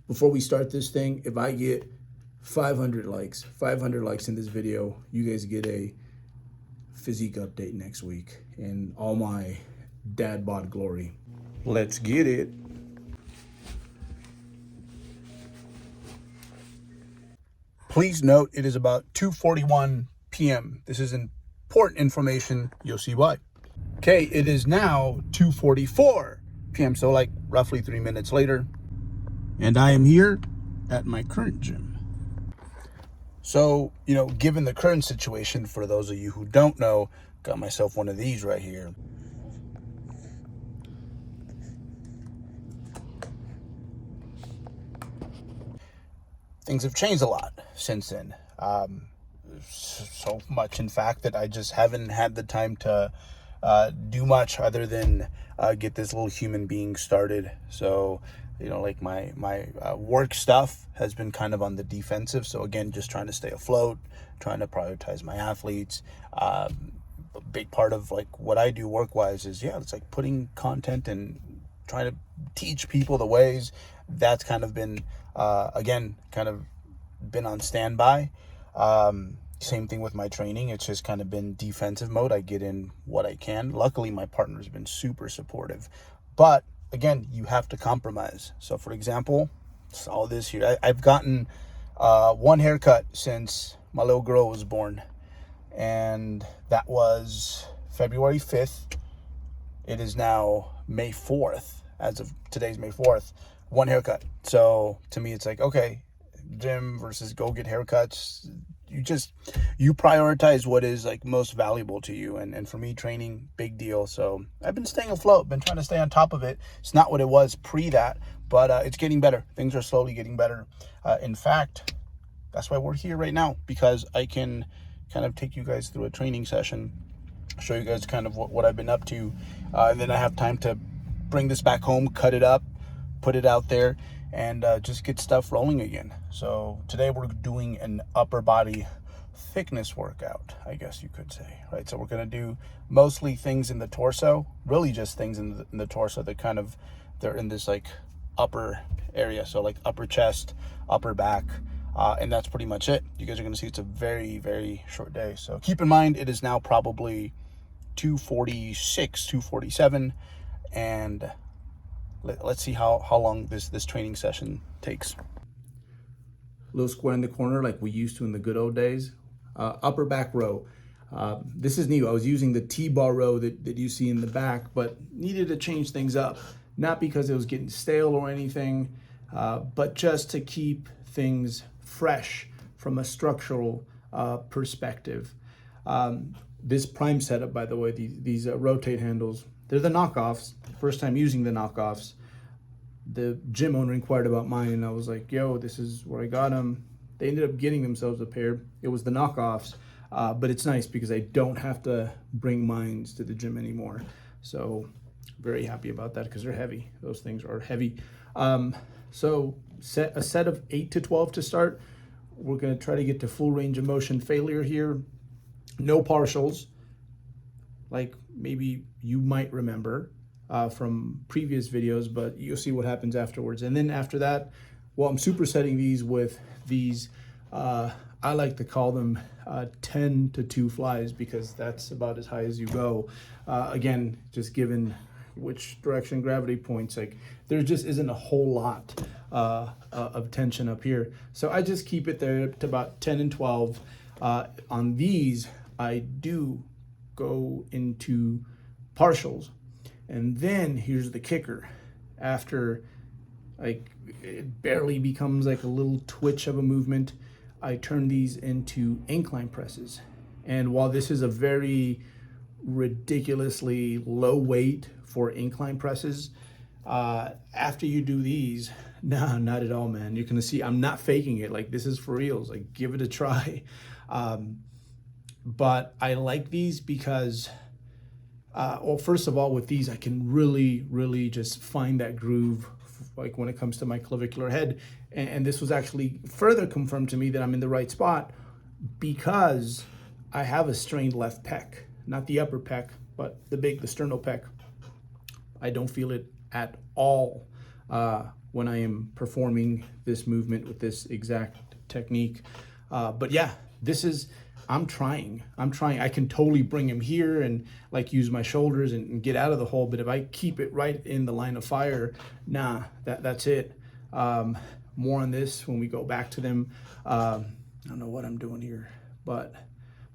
before we start this thing, if I get 500 likes in this video, you guys get a physique update next week in all my dad bod glory. Let's get it. Please note it is about 2:41 p.m. This is important information. You'll see why. Okay, it is now 2:44 p.m. So like roughly 3 minutes later. And I am here at my current gym. So, given the current situation, for those of you who don't know, got myself one of these right here. Things have changed a lot since then. So much, in fact, that I just haven't had the time to do much other than get this little human being started. So, like my work stuff has been kind of on the defensive. So again, just trying to stay afloat, trying to prioritize my athletes. A big part of like what I do work-wise is, it's like putting content and trying to teach people the ways. That's kind of been, again, kind of been on standby. Same thing with my training. It's just kind of been defensive mode. I get in what I can. Luckily, my partner's been super supportive. But again, you have to compromise. So for example, all this here, I've gotten one haircut since my little girl was born. And that was February 5th. It is now May 4th. As of today's May 4th. One haircut. So to me, it's like, okay, gym versus go get haircuts. You prioritize what is like most valuable to you. And for me, training, big deal. So I've been staying afloat, been trying to stay on top of it. It's not what it was pre that, but it's getting better. Things are slowly getting better. In fact, that's why we're here right now, because I can kind of take you guys through a training session, show you guys kind of what I've been up to. And then I have time to bring this back home, cut it up, put it out there, and just get stuff rolling again. So today we're doing an upper body thickness workout, I guess you could say, right? So we're going to do mostly things in the torso, really just things in the torso that kind of, they're in this like upper area. So like upper chest, upper back, and that's pretty much it. You guys are going to see it's a very, very short day. So keep in mind, it is now probably 2:46, 2:47, and let's see how long this training session takes. Little square in the corner like we used to in the good old days. Upper back row. This is new. I was using the T-bar row that you see in the back, but needed to change things up. Not because it was getting stale or anything, but just to keep things fresh from a structural perspective. This prime setup, by the way, these rotate handles, they're the knockoffs. First time using the knockoffs. The gym owner inquired about mine, and I was like, yo, this is where I got them. They ended up getting themselves a pair. It was the knockoffs, but it's nice because I don't have to bring mines to the gym anymore. So very happy about that because they're heavy. Those things are heavy. So set a set of 8 to 12 to start. We're going to try to get to full range of motion failure here. No partials, like maybe you might remember from previous videos, but you'll see what happens afterwards. And then after that, well, I'm supersetting these with these, I like to call them 10 to 2 flies because that's about as high as you go. Again, just given which direction gravity points, like there just isn't a whole lot of tension up here. So I just keep it there to about 10 and 12. On these, I do go into partials. And then here's the kicker. After like it barely becomes like a little twitch of a movement, I turn these into incline presses. And while this is a very ridiculously low weight for incline presses, after you do these, no, not at all, man. You're gonna see I'm not faking it. Like this is for reals. Like give it a try. But I like these because well, first of all, with these, I can really just find that groove, like when it comes to my clavicular head. And this was actually further confirmed to me that I'm in the right spot because I have a strained left pec, not the upper pec, but the sternal pec. I don't feel it at all. when I am performing this movement with this exact technique. But yeah, I'm trying. I can totally bring him here and like use my shoulders and get out of the hole. But if I keep it right in the line of fire, nah, that's it. More on this when we go back to them. I don't know what I'm doing here, but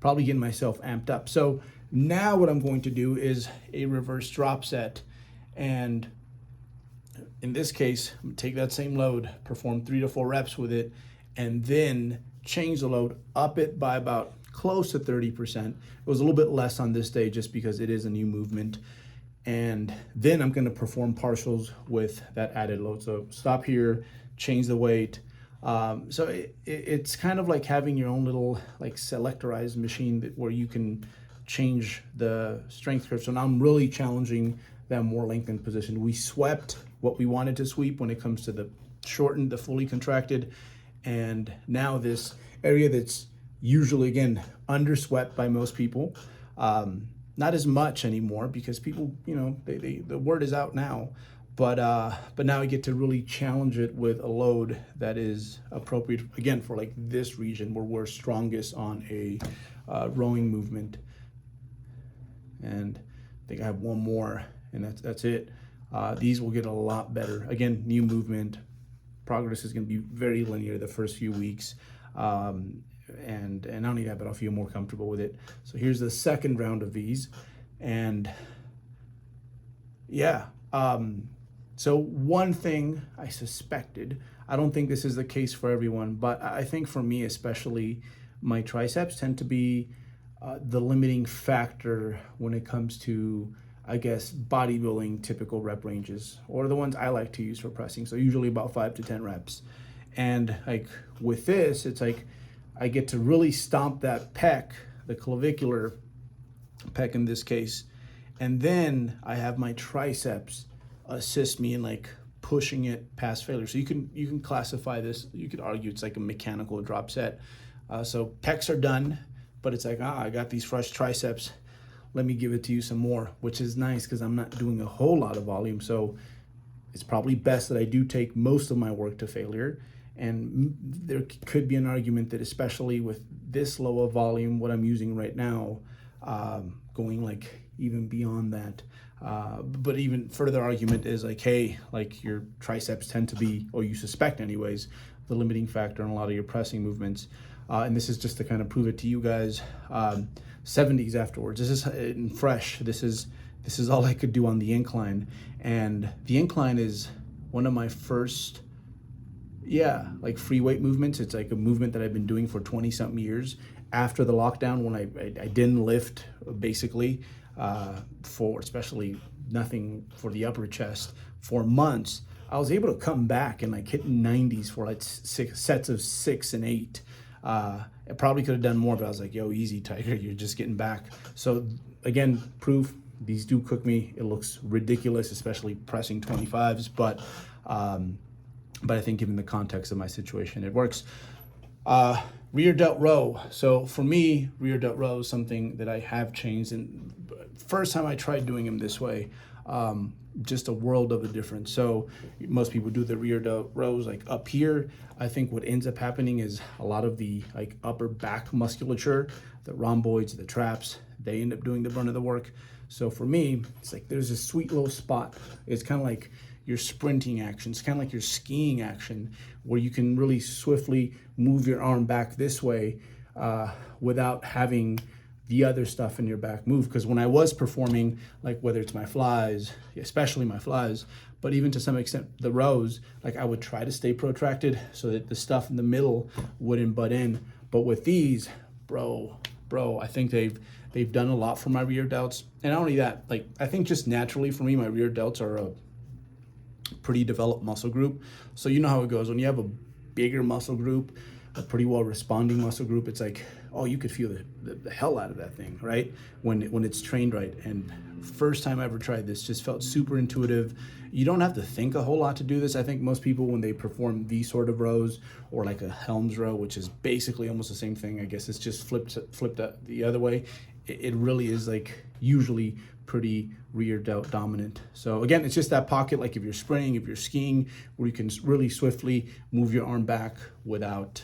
probably getting myself amped up. So now what I'm going to do is a reverse drop set. And in this case, I'm gonna take that same load, perform 3 to 4 reps with it, and then change the load, up it by about close to 30%. It was a little bit less on this day just because it is a new movement. And then I'm gonna perform partials with that added load. So stop here, change the weight. So it's kind of like having your own little like selectorized machine where you can change the strength curve. So now I'm really challenging that more lengthened position. We swept what we wanted to sweep when it comes to the shortened, the fully contracted. And now this area that's usually, again, underswept by most people, not as much anymore because people, you know, the word is out now. But now I get to really challenge it with a load that is appropriate, again, for like this region where we're strongest on a rowing movement. And I think I have one more, and that's it. These will get a lot better. Again, new movement. Progress is going to be very linear the first few weeks. And not only that, but I'll feel more comfortable with it. So here's the second round of these. And yeah, so one thing I suspected, I don't think this is the case for everyone, but I think for me especially, my triceps tend to be the limiting factor when it comes to, I guess, bodybuilding typical rep ranges, or the ones I like to use for pressing. So usually about 5 to 10 reps. And like with this, it's like I get to really stomp that pec, the clavicular pec in this case, and then I have my triceps assist me in like pushing it past failure. So you can classify this, you could argue it's like a mechanical drop set. So pecs are done, but it's like, I got these fresh triceps, let me give it to you some more, which is nice because I'm not doing a whole lot of volume. So it's probably best that I do take most of my work to failure. And there could be an argument that especially with this low of volume, what I'm using right now, going like even beyond that. But even further argument is like, hey, like your triceps tend to be, or you suspect anyways, the limiting factor in a lot of your pressing movements. And this is just to kind of prove it to you guys. 70s afterwards. This is in fresh. This is all I could do on the incline. And the incline is one of my first, like free weight movements. It's like a movement that I've been doing for 20 something years. After the lockdown, when I didn't lift basically, for especially nothing for the upper chest for months, I was able to come back and like hit 90s for like sets of 6 and 8. I probably could have done more, but I was like, yo, easy, Tiger, you're just getting back. So again, proof, these do cook me. It looks ridiculous, especially pressing 25s, but I think given the context of my situation, it works. Rear delt row. So for me, rear delt row is something that I have changed. And first time I tried doing them this way, just a world of a difference. So most people do the rear delt rows like up here. I think what ends up happening is a lot of the like upper back musculature, the rhomboids, the traps, they end up doing the brunt of the work. So for me, it's like there's a sweet little spot. It's kind of like your sprinting action. It's kind of like your skiing action where you can really swiftly move your arm back this way without having the other stuff in your back move. Because when I was performing, like whether it's my flies, especially my flies, but even to some extent the rows, like I would try to stay protracted so that the stuff in the middle wouldn't butt in. But with these, bro, I think they've done a lot for my rear delts. And not only that, like I think just naturally for me, my rear delts are a pretty developed muscle group. So you know how it goes when you have a bigger muscle group, a pretty well responding muscle group, it's like, oh, you could feel the hell out of that thing, right? When it's trained right. And first time I ever tried this, just felt super intuitive. You don't have to think a whole lot to do this. I think most people, when they perform these sort of rows or like a Helms row, which is basically almost the same thing, I guess it's just flipped the other way. It really is like usually pretty rear delt dominant. So again, it's just that pocket, like if you're sprinting, if you're skiing, where you can really swiftly move your arm back without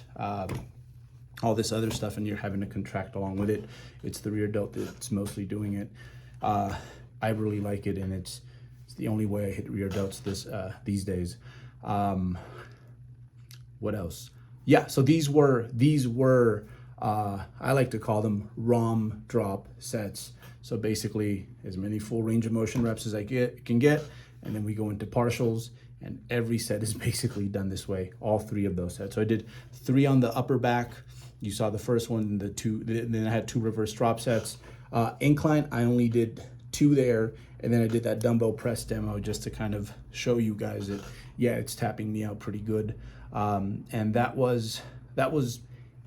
all this other stuff and you're having to contract along with it. It's the rear delt that's mostly doing it. I really like it, and it's the only way I hit rear delts these days. What else? Yeah, so these were I like to call them ROM drop sets. So basically, as many full range of motion reps as I can get, and then we go into partials, and every set is basically done this way, all 3 of those sets. So I did 3 on the upper back. You saw the first one, then I had 2 reverse drop sets. Incline, I only did 2 there, and then I did that dumbbell press demo just to kind of show you guys that, yeah, it's tapping me out pretty good. And that was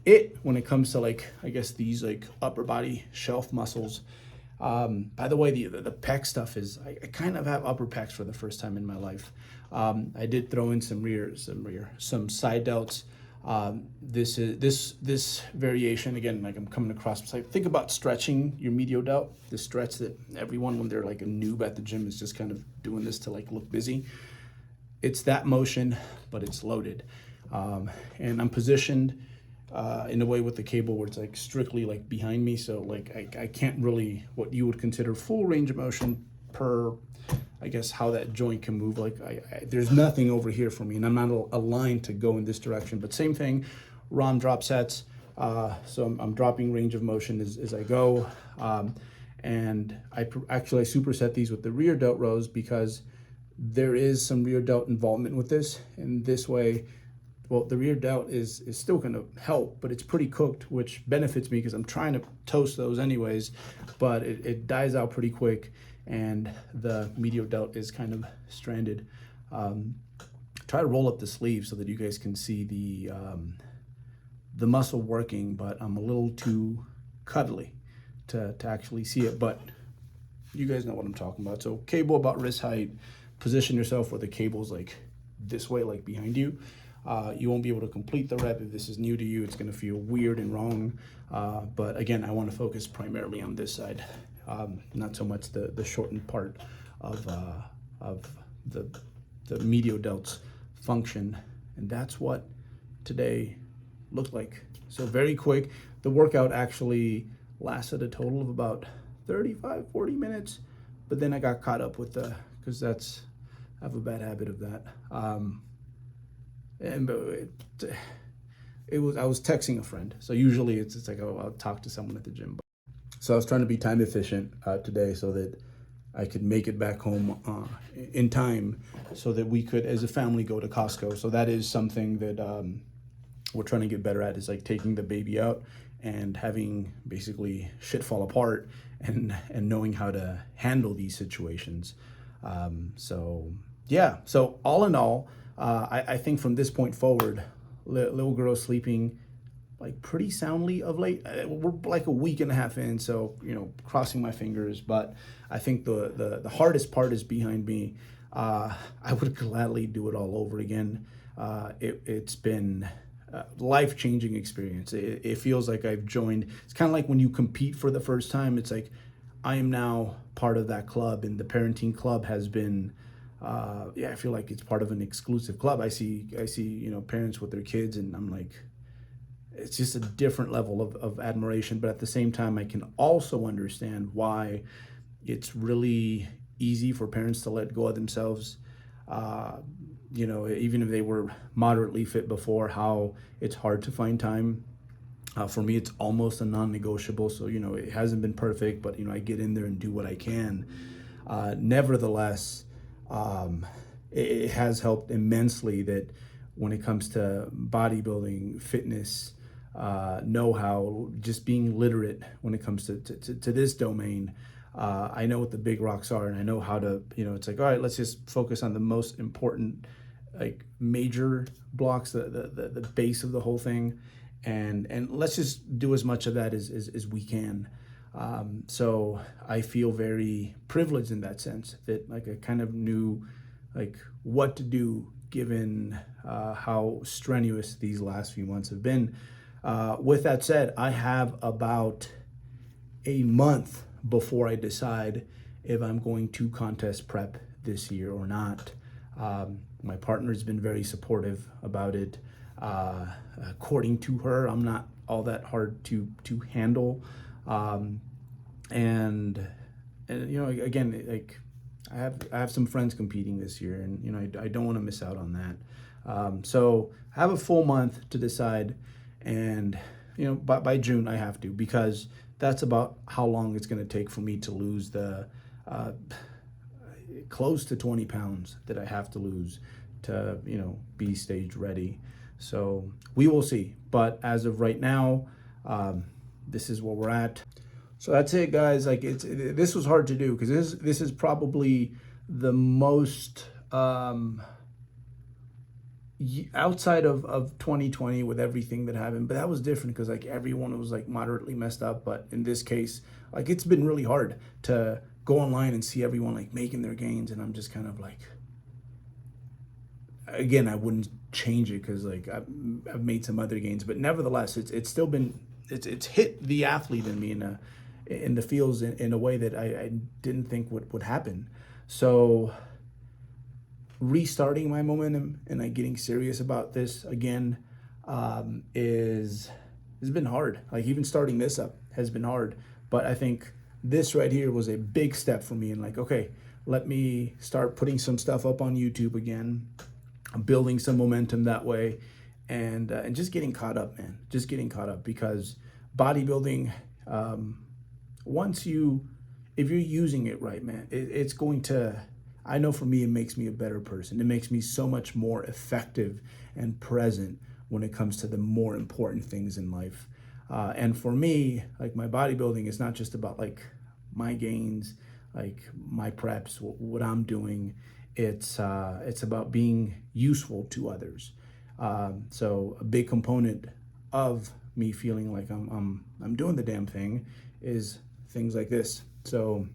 it when it comes to, like, I guess these like upper body shelf muscles. By the way, the pec stuff is, I kind of have upper pecs for the first time in my life. I did throw in some side delts. This variation, again, like I'm coming across, it's like, think about stretching your medial delt, the stretch that everyone, when they're like a noob at the gym, is just kind of doing this to like look busy. It's that motion, but it's loaded. And I'm positioned in a way with the cable where it's like strictly like behind me. So like I can't really, what you would consider full range of motion per, I guess, how that joint can move. Like there's nothing over here for me, and I'm not aligned to go in this direction. But same thing, ROM drop sets. So I'm dropping range of motion as I go. And I superset these with the rear delt rows because there is some rear delt involvement with this. And this way, well, the rear delt is still going to help, but it's pretty cooked, which benefits me because I'm trying to toast those anyways, but it dies out pretty quick, and the medial delt is kind of stranded. Try to roll up the sleeve so that you guys can see the muscle working, but I'm a little too cuddly to actually see it, but you guys know what I'm talking about. So cable about wrist height, position yourself where the cable's like this way, like behind you. You won't be able to complete the rep if this is new to you. It's going to feel weird and wrong. But again, I want to focus primarily on this side, not so much the shortened part of the medial delts function. And that's what today looked like. So very quick. The workout actually lasted a total of about 35-40 minutes, but then I got caught up with because I have a bad habit of that. I was texting a friend. So usually it's like I'll talk to someone at the gym. So I was trying to be time efficient today so that I could make it back home in time so that we could, as a family, go to Costco. So that is something that we're trying to get better at, is like taking the baby out and having basically shit fall apart and knowing how to handle these situations. So yeah, so all in all, I think from this point forward, little girl sleeping like pretty soundly of late. We're like a week and a half in, so crossing my fingers. But I think the hardest part is behind me. I would gladly do it all over again. It's been a life-changing experience. It feels like I've joined. It's kind of like when you compete for the first time. It's like I am now part of that club, and the parenting club has been. I feel like it's part of an exclusive club. I see, parents with their kids, and I'm like, it's just a different level of admiration. But at the same time, I can also understand why it's really easy for parents to let go of themselves. Even if they were moderately fit before, how it's hard to find time. For me, it's almost a non-negotiable. So, it hasn't been perfect, but, I get in there and do what I can. Nevertheless, it has helped immensely that when it comes to bodybuilding, fitness, know-how, just being literate when it comes to this domain. I know what the big rocks are, and I know how to, it's like, all right, let's just focus on the most important, like major blocks, the base of the whole thing. And let's just do as much of that as we can. So I feel very privileged in that sense, that like I kind of knew like what to do given how strenuous these last few months have been. With that said, I have about a month before I decide if I'm going to contest prep this year or not. My partner's been very supportive about it. According to her, I'm not all that hard to handle. And you know, again, like I have some friends competing this year, and you know, I don't want to miss out on that. So I have a full month to decide, and you know, by June I have to, because that's about how long it's going to take for me to lose the close to 20 pounds that I have to lose to, you know, be stage ready. So we will see. But as of right now, this is where we're at. So that's it, guys. Like this was hard to do, because this is probably the most outside of 2020 with everything that happened. But that was different because like everyone was like moderately messed up. But in this case, like it's been really hard to go online and see everyone like making their gains, and I'm just kind of like, again, I wouldn't change it because like I've made some other gains, but nevertheless, it's still been it's hit the athlete in me in the fields in a way that I didn't think would happen. So restarting my momentum and like getting serious about this again has been hard. Like even starting this up has been hard, but I think this right here was a big step for me. And like, okay, let me start putting some stuff up on YouTube again. I'm building some momentum that way, and just getting caught up, man. Just getting caught up, because bodybuilding, if you're using it right, man, it's going to, I know for me, it makes me a better person. It makes me so much more effective and present when it comes to the more important things in life. And for me, like my bodybuilding is not just about like my gains, like my preps, what I'm doing. It's about being useful to others. So a big component of me feeling like I'm doing the damn thing is things like this. So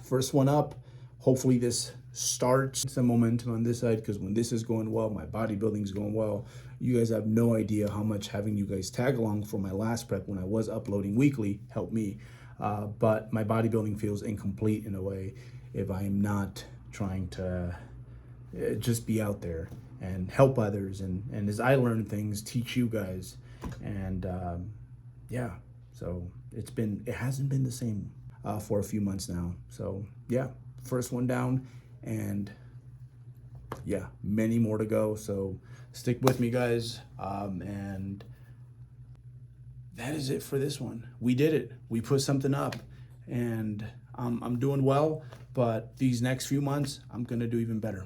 first one up, hopefully this starts some momentum on this side, because when this is going well, my bodybuilding is going well. You guys have no idea how much having you guys tag along for my last prep when I was uploading weekly helped me. But my bodybuilding feels incomplete in a way if I am not trying to just be out there and help others, and as I learn things, teach you guys. And yeah, so it hasn't been the same for a few months now. So yeah, first one down, and yeah, many more to go. So stick with me, guys. And that is it for this one. We did it. We put something up, and I'm doing well, but these next few months, I'm gonna do even better.